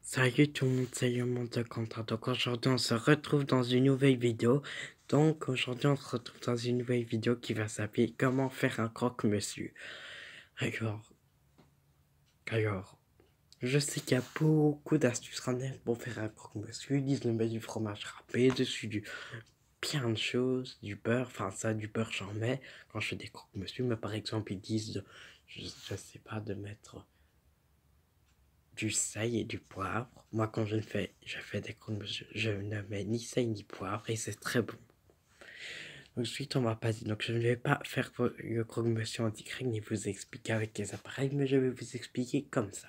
Salut tout le monde, c'est le monde de Quentin. Donc aujourd'hui on se retrouve dans une nouvelle vidéo. Donc aujourd'hui on se retrouve dans une nouvelle vidéo qui va s'appeler Comment faire un croque-monsieur. Alors, alors, je sais qu'il y a beaucoup d'astuces randonnées pour faire un croque-monsieur. Ils disent de mettre du fromage râpé dessus, du plein de choses, du beurre. Enfin ça, du beurre j'en mets quand je fais des croque-monsieur. Mais par exemple ils disent, je sais pas, de mettre du sel et du poivre. Moi, quand je fais des croque-monsieur, je ne mets ni sel ni poivre et c'est très bon. Ensuite, on va passer. Donc, je ne vais pas faire le croque-monsieur en direct ni vous expliquer avec les appareils, mais je vais vous expliquer comme ça.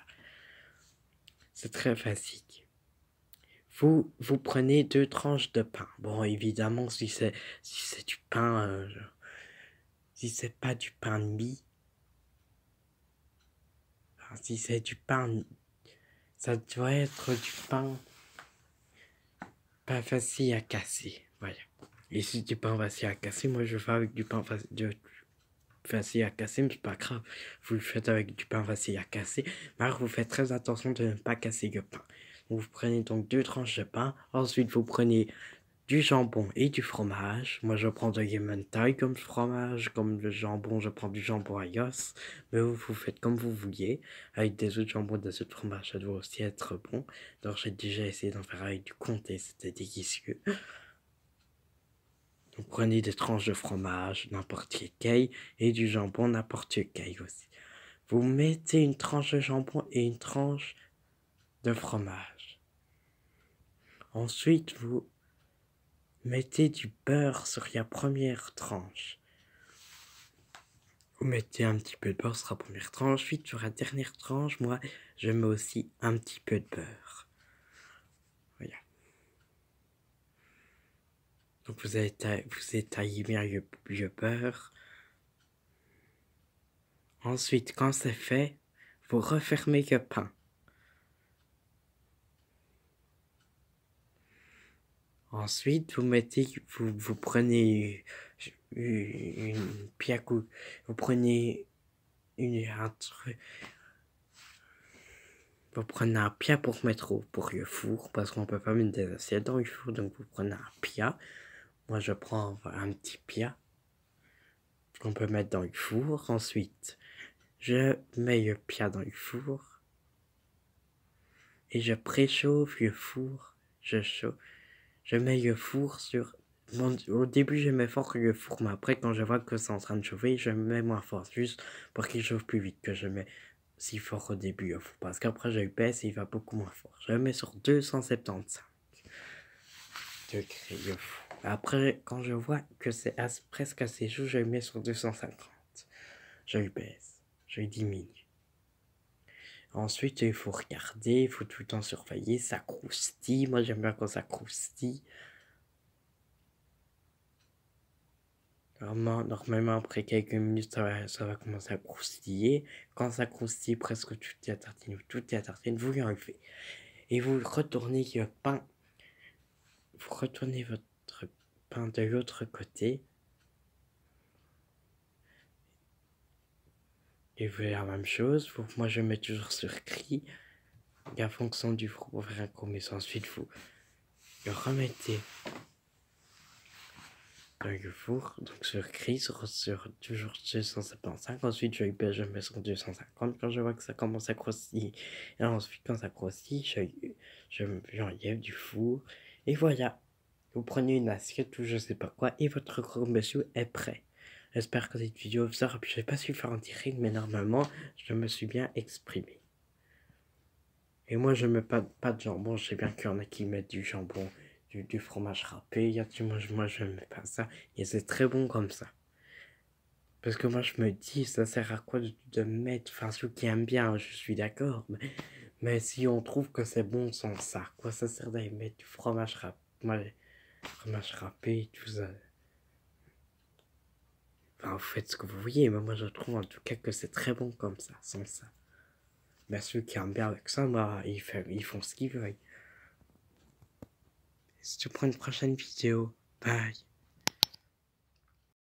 C'est très facile. Vous prenez 2 tranches de pain. Bon, évidemment, si c'est du pain, si c'est pas du pain de mie, enfin, si c'est du pain, ça doit être du pain pas facile à casser. Voilà. Et si du pain facile à casser, moi je fais avec du pain facile à casser, mais c'est pas grave. Vous le faites avec du pain facile à casser. Mais alors vous faites très attention de ne pas casser le pain. Donc, vous prenez donc 2 tranches de pain. Ensuite vous prenez du jambon et du fromage. Moi je prends de l'emmental comme fromage, comme le jambon, je prends du jambon à l'os. Mais vous faites comme vous vouliez. Avec des autres jambons, des autres fromages, ça doit aussi être bon. Donc j'ai déjà essayé d'en faire avec du comté, c'était délicieux. Vous prenez des tranches de fromage, n'importe lequel, et du jambon, n'importe lequel aussi. Vous mettez une tranche de jambon et une tranche de fromage. Ensuite, vous mettez du beurre sur la première tranche. Vous mettez un petit peu de beurre sur la première tranche. Ensuite, sur la dernière tranche, moi, je mets aussi un petit peu de beurre. Voilà. Donc, vous étalez bien le beurre. Ensuite, quand c'est fait, vous refermez le pain. Ensuite, vous prenez une pierre vous prenez vous prenez un pia pour mettre pour le four, parce qu'on peut pas mettre des assiettes dans le four, donc vous prenez un pia. Moi, je prends un petit pia qu'on peut mettre dans le four. Ensuite, je mets le pia dans le four et je préchauffe le four. Je mets le four sur... Bon, au début, je mets fort le four, mais après, quand je vois que c'est en train de chauffer, je mets moins fort, juste pour qu'il chauffe plus vite que je mets si fort au début le four. Parce qu'après, je le baisse et il va beaucoup moins fort. Je le mets sur 275 degrés le four. Après, quand je vois que c'est presque assez chaud, je le mets sur 250. Je le baisse, je le diminue. Ensuite, il faut regarder, il faut tout le temps surveiller, ça croustille. Moi, j'aime bien quand ça croustille. Normalement, après quelques minutes, ça va commencer à croustiller. Quand ça croustille presque tout est à tartine, vous l'enlevez. Et vous retournez le pain. Vous retournez votre pain de l'autre côté. Et vous faites la même chose. Moi, je mets toujours sur gris. La fonction du four pour faire un commerce. Ensuite, vous le remettez dans le four, donc sur gris, sur toujours 275. Ensuite, je mets sur 250 quand je vois que ça commence à croustiller. Et ensuite, quand ça croustille, j'enlève du four. Et voilà, vous prenez une assiette ou je sais pas quoi, et votre croque-monsieur est prêt. J'espère que cette vidéo vous aura plu. Je n'ai pas su faire en direct, mais normalement, je me suis bien exprimé. Et moi, je mets pas de jambon. Je sais bien qu'il y en a qui mettent du jambon, du fromage râpé. Moi, je mets pas ça. Et c'est très bon comme ça. Parce que moi, je me dis, ça sert à quoi de mettre... Enfin, ceux qui aiment bien, je suis d'accord. Mais si on trouve que c'est bon sans ça, quoi ça sert d'aller mettre du fromage râpé, fromage râpé et tout ça. Enfin, vous faites ce que vous voulez, mais moi, je trouve en tout cas que c'est très bon comme ça, sans ça. Mais ceux qui aiment bien avec ça, bah, ils font ce qu'ils veulent. Si tu prends une prochaine vidéo, bye.